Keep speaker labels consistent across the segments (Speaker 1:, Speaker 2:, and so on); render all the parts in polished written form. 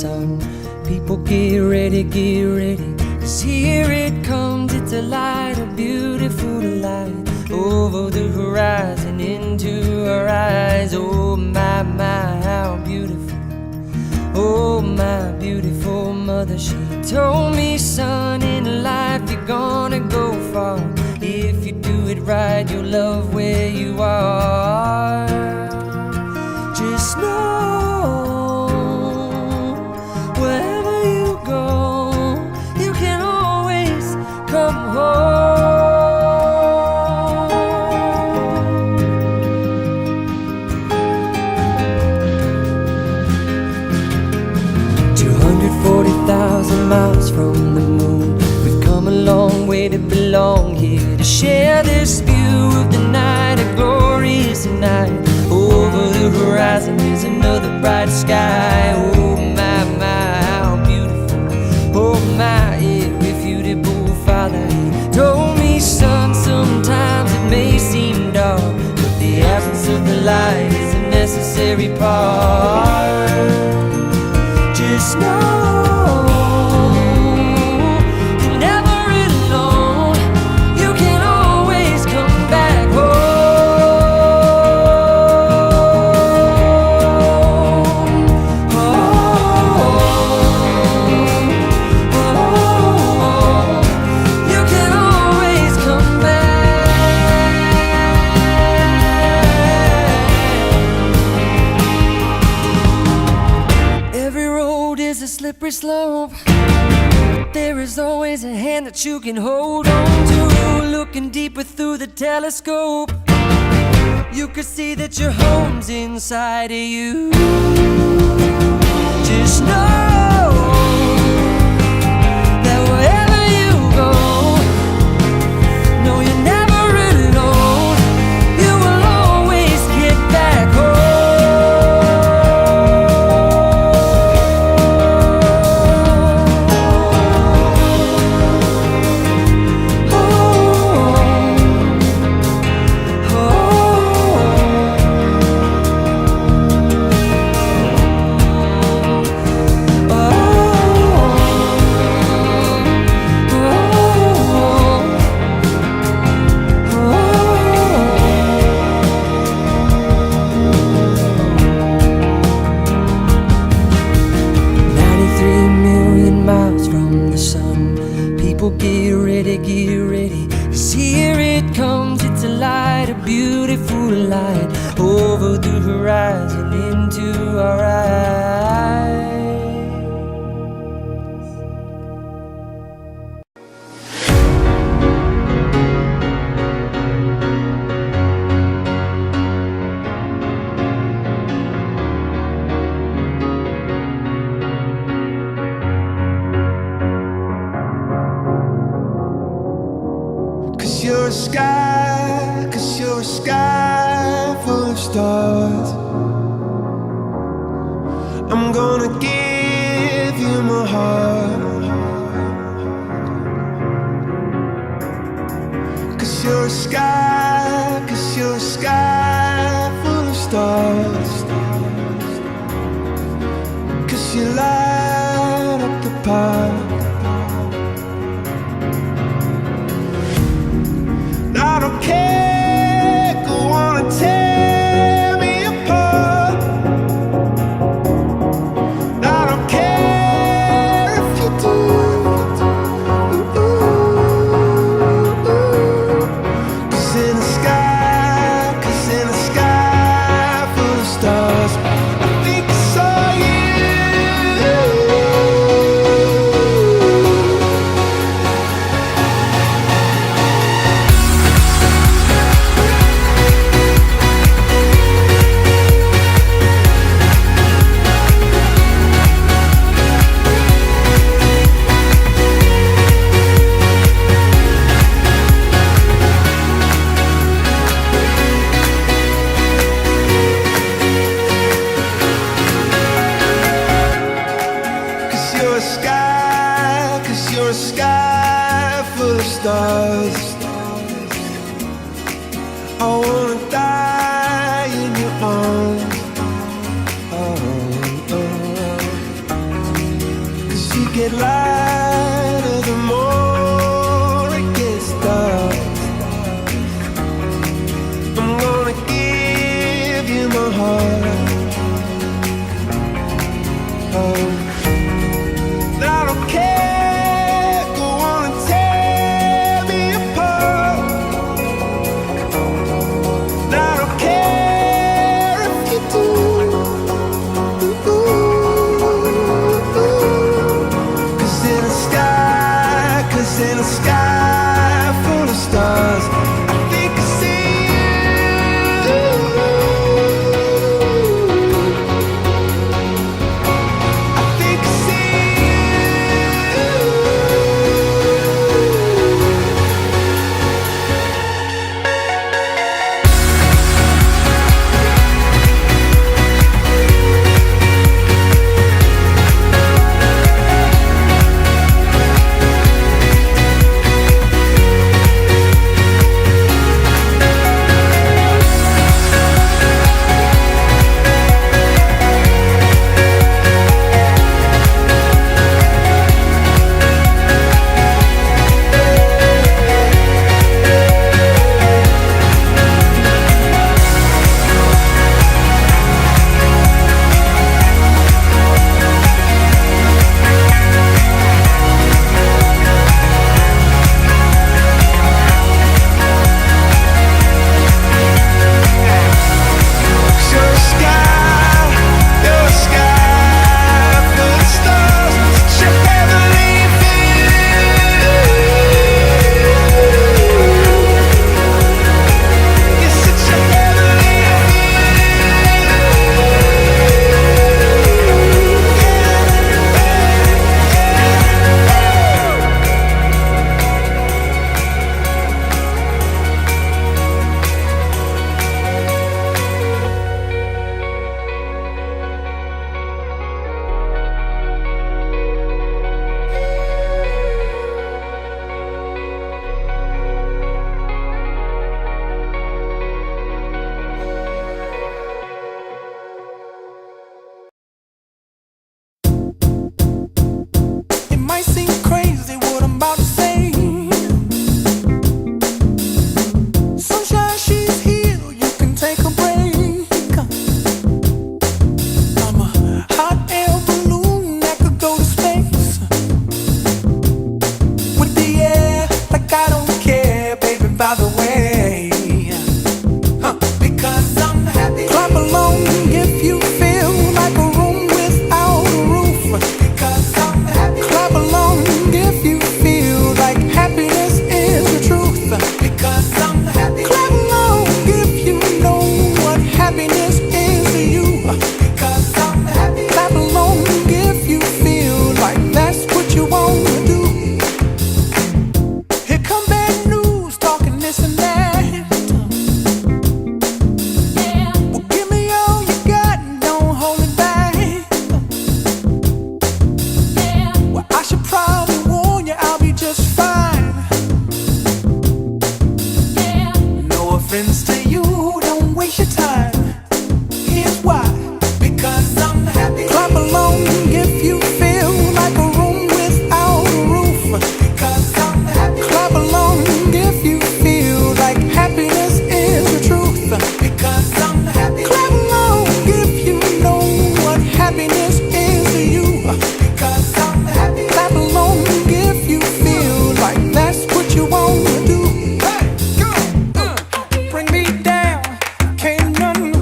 Speaker 1: sun. People get ready, 'cause here it comes. It's a light, a beautiful light, over the horizon, into our eyes. Oh my, how beautiful. Oh my beautiful mother, she told me, son, in life you're gonna go far. If you do it right, you'll love where you are. Just know, wherever you go, you can always come home. 240,000 miles from the moon, we've come a long way to belong here, to share this view of the night, a glorious night. Over the horizon is another bright sky. Oh my, how beautiful. Oh my, irrefutable Father, he told me, son, sometimes it may seem dark, but the absence of the light is a necessary part. Just know slippery slope. There is always a hand that you can hold on to. Looking deeper through the telescope, you can see that your home's inside of you. Just know that wherever you go, no, you're never alone. You will always get back home. Get ready, 'cause here it comes. It's a light, a beautiful light, over the horizon, into our eyes. You're a sky full of stars. I'm gonna give you my heart. 'Cause you're a sky full of stars. 'Cause you light up the park. I don't care, go on and tear me apart. I don't care if you do. Cause in the sky full of stars, I think I saw you. You're a sky full of stars. I wanna die in your arms. Oh, oh, oh.
Speaker 2: get lighter the more it gets dark. I'm gonna give you my heart. Oh, I don't care, go on and tear me apart. I don't care if you do. In a sky full of stars, I think I see you. I think I see
Speaker 3: Bring me down, can't none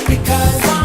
Speaker 1: because